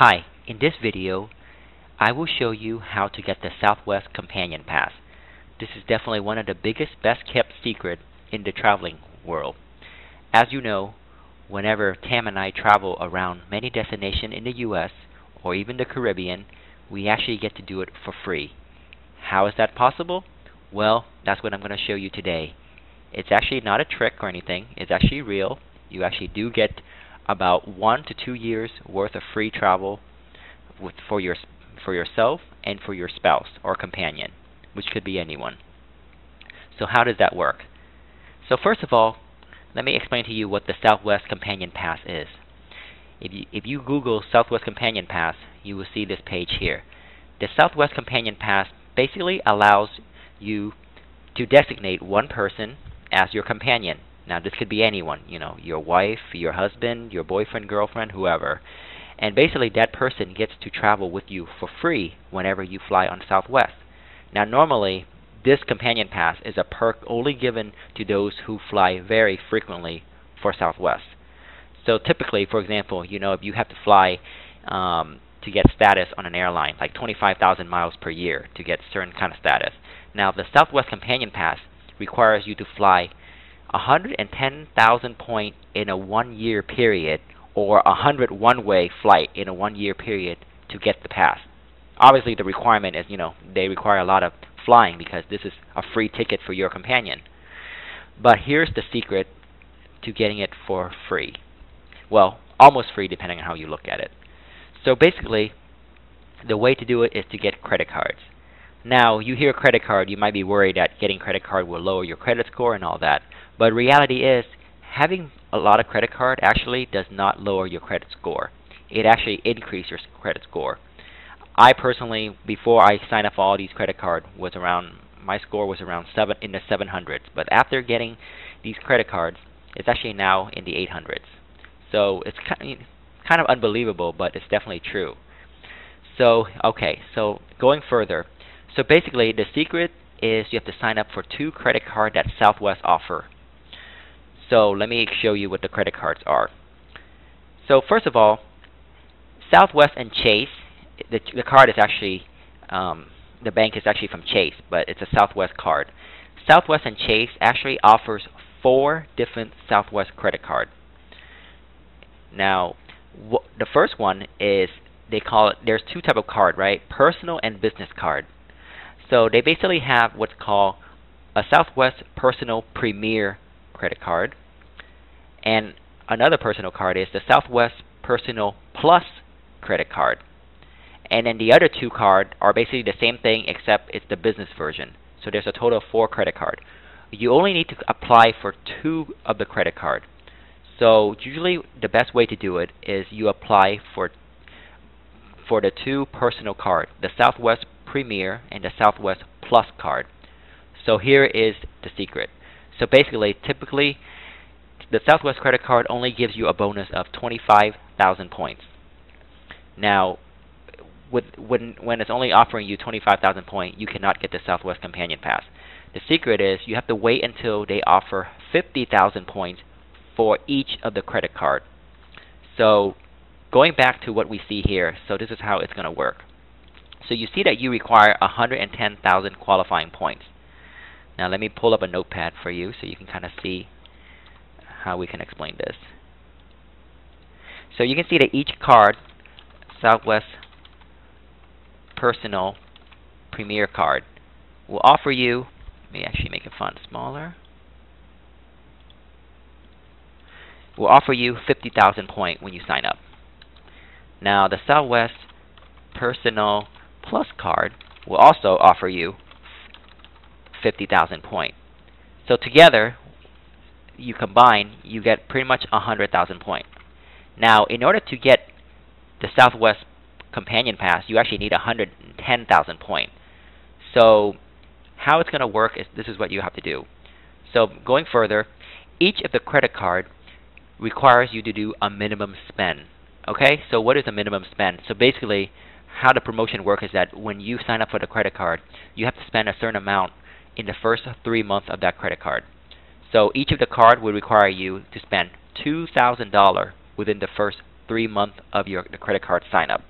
Hi, in this video, I will show you how to get the Southwest Companion Pass. This is definitely one of the biggest, best kept secrets in the traveling world. As you know, whenever Tam and I travel around many destinations in the US or even the Caribbean, we actually get to do it for free. How is that possible? Well, that's what I'm going to show you today. It's actually not a trick or anything. It's actually real. You actually do get about 1 to 2 years worth of free travel for yourself and for your spouse or companion, which could be anyone. So how does that work? So first of all, let me explain to you what the Southwest Companion Pass is. If you Google Southwest Companion Pass, you will see this page here. The Southwest Companion Pass basically allows you to designate one person as your companion. Now this could be anyone, your wife, your husband, your boyfriend, girlfriend, whoever. And basically that person gets to travel with you for free whenever you fly on Southwest. Now normally this companion pass is a perk only given to those who fly very frequently for Southwest. So typically, for example, if you have to fly to get status on an airline, like 25,000 miles per year to get certain kind of status. Now the Southwest Companion Pass requires you to fly 110,000 points in a 1-year period, or 100 one-way flight in a 1-year period to get the pass. Obviously the requirement is, they require a lot of flying because this is a free ticket for your companion. But here's the secret to getting it for free. Well, almost free depending on how you look at it. So basically, the way to do it is to get credit cards. Now, you hear credit card, you might be worried that getting credit card will lower your credit score and all that. But reality is, having a lot of credit card actually does not lower your credit score. It actually increases your credit score. I personally, before I signed up for all these credit cards, my score was around in the 700s. But after getting these credit cards, it's actually now in the 800s. So it's kind of unbelievable, but it's definitely true. So, okay, so going further. So basically, the secret is you have to sign up for 2 credit cards that Southwest offer. So let me show you what the credit cards are. So first of all, Southwest and Chase, the card is actually, the bank is actually from Chase, but it's a Southwest card. Southwest and Chase actually offers 4 different Southwest credit cards. Now, the first one is, they call it, there's 2 types of card, right? Personal and business card. So they basically have what's called a Southwest Personal Premier credit card, and another personal card is the Southwest Personal Plus credit card. And then the other 2 cards are basically the same thing except it's the business version. So there's a total of 4 credit cards. You only need to apply for 2 of the credit card. So usually the best way to do it is you apply for the 2 personal cards, the Southwest Premier and the Southwest Plus card. So here is the secret. So basically, typically, the Southwest credit card only gives you a bonus of 25,000 points. Now, when it's only offering you 25,000 points, you cannot get the Southwest Companion Pass. The secret is you have to wait until they offer 50,000 points for each of the credit cards. So going back to what we see here, so this is how it's going to work. So you see that you require 110,000 qualifying points. Now let me pull up a notepad for you so you can kind of see how we can explain this. So you can see that each card, Southwest Personal Premier card, will offer you, let me actually make a font smaller, will offer you 50,000 points when you sign up. Now the Southwest Personal Plus card will also offer you 50,000 points. So together, you combine, you get pretty much 100,000 points. Now, in order to get the Southwest Companion Pass, you actually need 110,000 points. So how it's going to work is this is what you have to do. So going further, each of the credit card requires you to do a minimum spend. Okay, so what is a minimum spend? So basically, how the promotion works is that when you sign up for the credit card, you have to spend a certain amount in the first 3 months of that credit card. So each of the card will require you to spend $2,000 within the first 3 months of the credit card sign up.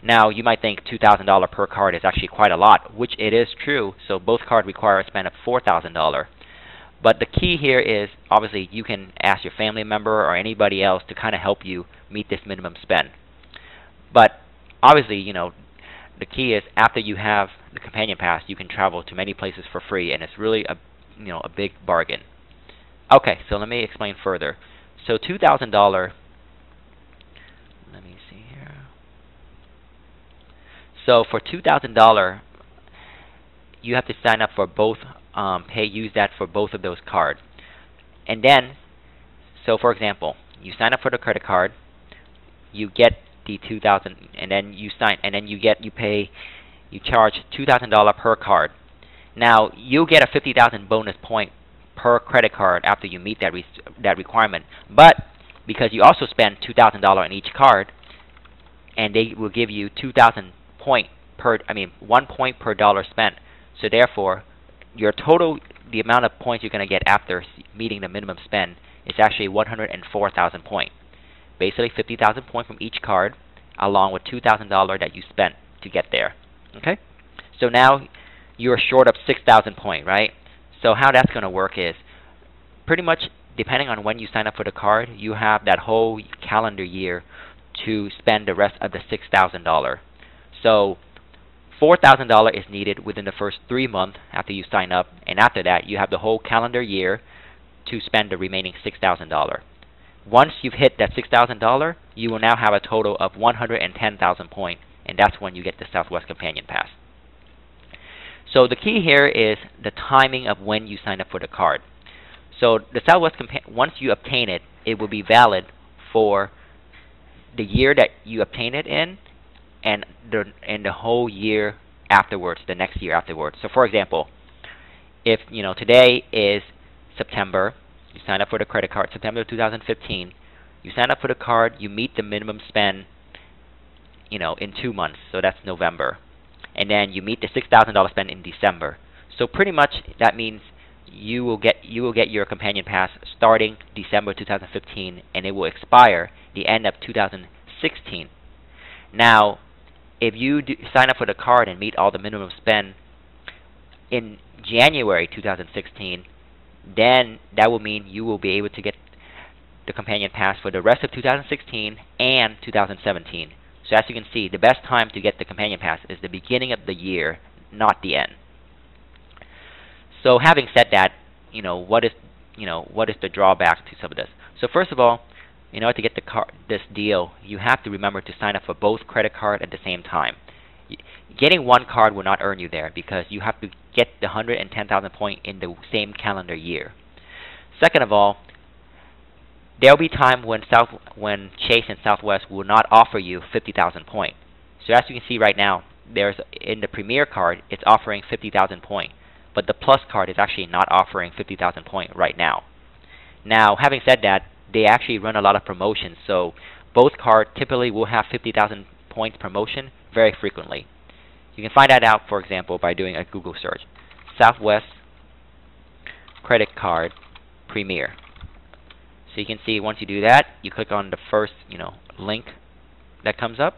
Now, you might think $2,000 per card is actually quite a lot, which it is true. So both cards require a spend of $4,000. But the key here is, obviously, you can ask your family member or anybody else to kind of help you meet this minimum spend. But obviously, the key is after you have the Companion Pass, you can travel to many places for free, and it's really a big bargain. Okay, so let me explain further. So $2,000. Let me see here. So for $2,000, you have to sign up for both. Use that for both of those cards, and then, so for example, you sign up for the credit card, you get the $2,000, and then you charge $2,000 per card. Now you'll get a 50,000 bonus point per credit card after you meet that requirement. But because you also spend $2,000 on each card, and they will give you 2,000 point per, 1 point per dollar spent. So therefore, your total, the amount of points you're going to get after meeting the minimum spend is actually 104,000 points. Basically 50,000 points from each card, along with $2,000 that you spent to get there. Okay? So now you're short of 6,000 points, right? So how that's going to work is, pretty much depending on when you sign up for the card, you have that whole calendar year to spend the rest of the $6,000. So $4,000 is needed within the first 3 months after you sign up, and after that you have the whole calendar year to spend the remaining $6,000. Once you've hit that $6,000, you will now have a total of 110,000 points, and that's when you get the Southwest Companion Pass. So the key here is the timing of when you sign up for the card. So the Southwest once you obtain it, it will be valid for the year that you obtain it in, and the whole year afterwards, the next year afterwards. So for example, if today is September, you sign up for the credit card, September 2015, you sign up for the card, you meet the minimum spend in 2 months, so that's November. And then you meet the $6,000 spend in December. So pretty much that means you will get your Companion Pass starting December 2015, and it will expire the end of 2016. Now, if you sign up for the card and meet all the minimum spend in January 2016, then that will mean you will be able to get the Companion Pass for the rest of 2016 and 2017. So as you can see, the best time to get the Companion Pass is the beginning of the year, not the end. So having said that, what is the drawback to some of this? So first of all, in order to get this deal, you have to remember to sign up for both credit cards at the same time. Getting one card will not earn you there because you have to get the 110,000 points in the same calendar year. Second of all, there will be time when Chase and Southwest will not offer you 50,000 points. So as you can see right now, in the Premier card, it's offering 50,000 points, but the Plus card is actually not offering 50,000 points right now. Now, having said that, they actually run a lot of promotions, so both cards typically will have 50,000 points promotion very frequently. You can find that out, for example, by doing a Google search. Southwest Credit Card Premier. So you can see once you do that, you click on the first link that comes up,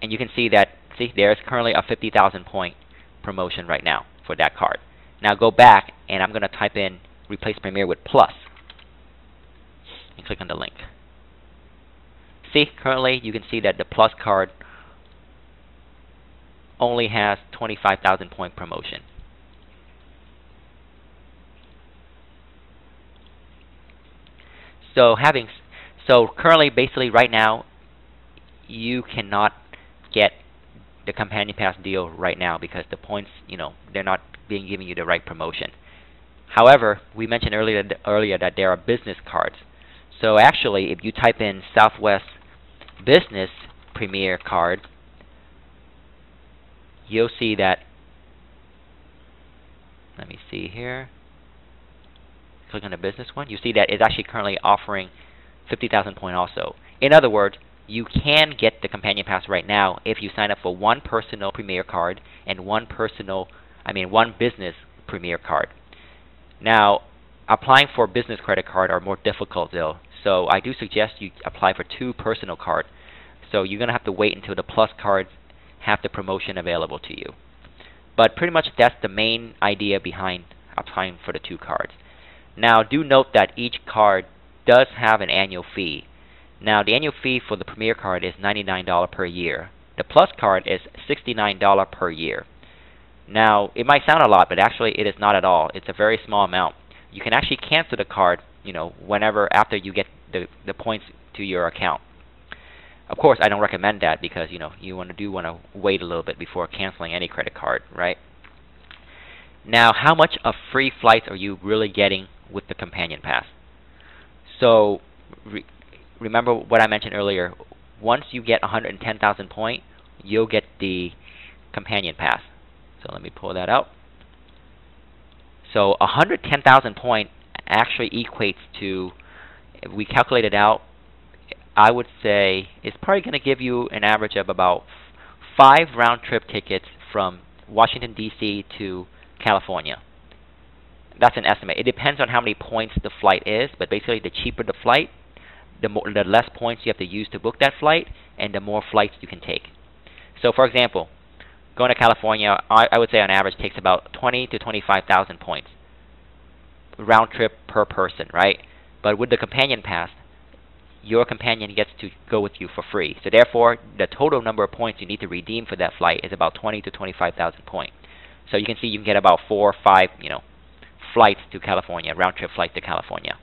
and you can see that there's currently a 50,000 point promotion right now for that card. Now go back, and I'm going to type in replace Premier with Plus, and click on the link. See, currently you can see that the Plus card only has 25,000 point promotion. So currently, basically right now, you cannot get the Companion Pass deal right now because the points, they're not giving you the right promotion. However, we mentioned earlier that there are business cards. So actually, if you type in Southwest Business Premier card, you'll see that, let me see here, click on the business one, you see that it's actually currently offering 50,000 points also. In other words, you can get the Companion Pass right now if you sign up for one personal Premier card and one business Premier card. Now, applying for business credit card are more difficult though. So I do suggest you apply for 2 personal cards. So you're going to have to wait until the Plus cards have the promotion available to you. But pretty much that's the main idea behind applying for the 2 cards. Now do note that each card does have an annual fee. Now the annual fee for the Premier card is $99 per year. The Plus card is $69 per year. Now it might sound a lot, but actually it is not at all. It's a very small amount. You can actually cancel the card, whenever after you get the points to your account. Of course, I don't recommend that because you want to wait a little bit before canceling any credit card, right? Now, how much of free flights are you really getting with the Companion Pass? So, remember what I mentioned earlier. Once you get 110,000 points, you'll get the Companion Pass. So let me pull that out. So 110,000 points actually equates to, if we calculate it out, I would say it's probably going to give you an average of about 5 round-trip tickets from Washington, D.C. to California. That's an estimate. It depends on how many points the flight is, but basically the cheaper the flight, the less points you have to use to book that flight, and the more flights you can take. So for example, going to California, I would say on average takes about 20 to 25,000 points round trip per person, right? But with the Companion Pass, your companion gets to go with you for free. So therefore, the total number of points you need to redeem for that flight is about 20 to 25,000 points. So you can see you can get about 4 or 5, flights to California, round trip flights to California.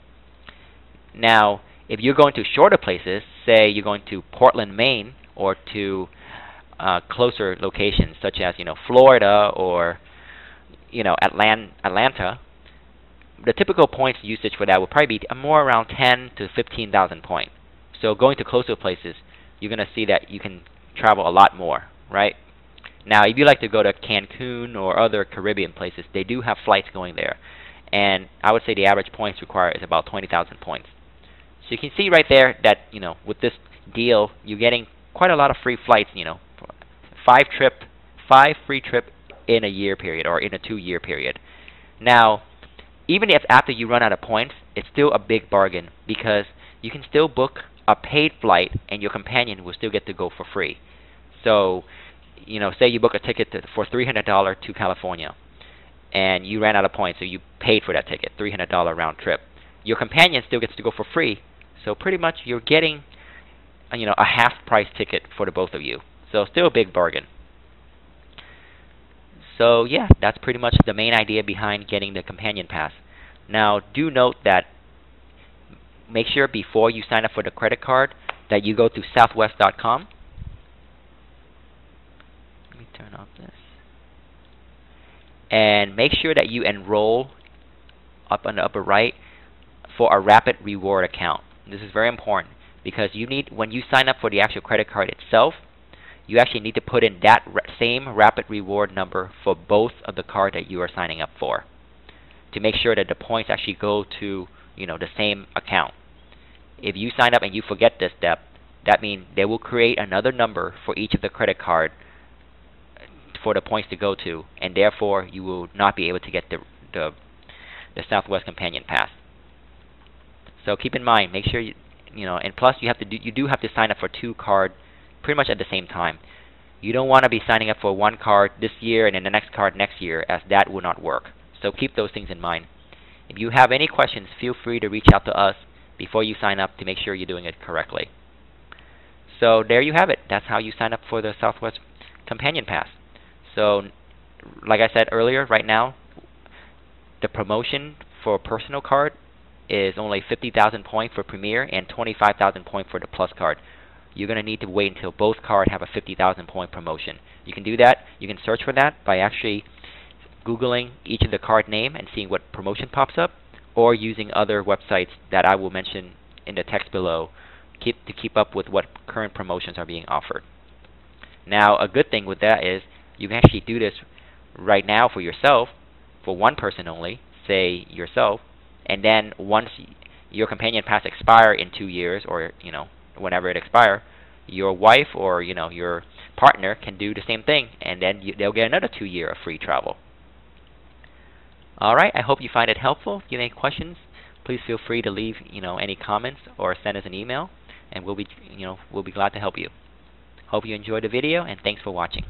Now, if you're going to shorter places, say you're going to Portland, Maine, or to closer locations such as Florida or Atlanta, the typical points usage for that would probably be more around 10 to 15,000 points. So going to closer places, you're going to see that you can travel a lot more, right? Now, if you like to go to Cancun or other Caribbean places, they do have flights going there. And I would say the average points required is about 20,000 points. So you can see right there that, with this deal, you're getting quite a lot of free flights, 5 free trip in a year period or in a 2-year period. Now, even if after you run out of points, it's still a big bargain because you can still book a paid flight and your companion will still get to go for free. So, say you book a ticket for $300 to California and you ran out of points, so you paid for that ticket, $300 round trip. Your companion still gets to go for free, so pretty much you're getting a half-price ticket for the both of you. So still a big bargain. So yeah, that's pretty much the main idea behind getting the Companion Pass. Now do note that make sure before you sign up for the credit card that you go to southwest.com. Let me turn off this. And make sure that you enroll up on the upper right for a Rapid Reward account. This is very important because when you sign up for the actual credit card itself, you actually need to put in that same Rapid Reward number for both of the card that you are signing up for to make sure that the points actually go to the same account. If you sign up and you forget this step, that means they will create another number for each of the credit card for the points to go to, and therefore you will not be able to get the Southwest Companion Pass. So keep in mind, make sure and plus you do have to sign up for 2 cards pretty much at the same time. You don't want to be signing up for one card this year and then the next card next year, as that will not work. So keep those things in mind. If you have any questions, feel free to reach out to us before you sign up to make sure you're doing it correctly. So there you have it. That's how you sign up for the Southwest Companion Pass. So like I said earlier, right now the promotion for a personal card is only 50,000 points for Premier and 25,000 points for the Plus card. You're going to need to wait until both cards have a 50,000 point promotion. You can do that. You can search for that by actually Googling each of the card name and seeing what promotion pops up, or using other websites that I will mention in the text below to keep up with what current promotions are being offered. Now, a good thing with that is you can actually do this right now for yourself, for one person only, say yourself, and then once your Companion Pass expire in 2 years, or whenever it expires, your wife or your partner can do the same thing, and then they'll get another 2 years of free travel. Alright, I hope you find it helpful. If you have any questions, please feel free to leave any comments or send us an email, and we'll be glad to help you. Hope you enjoyed the video, and thanks for watching.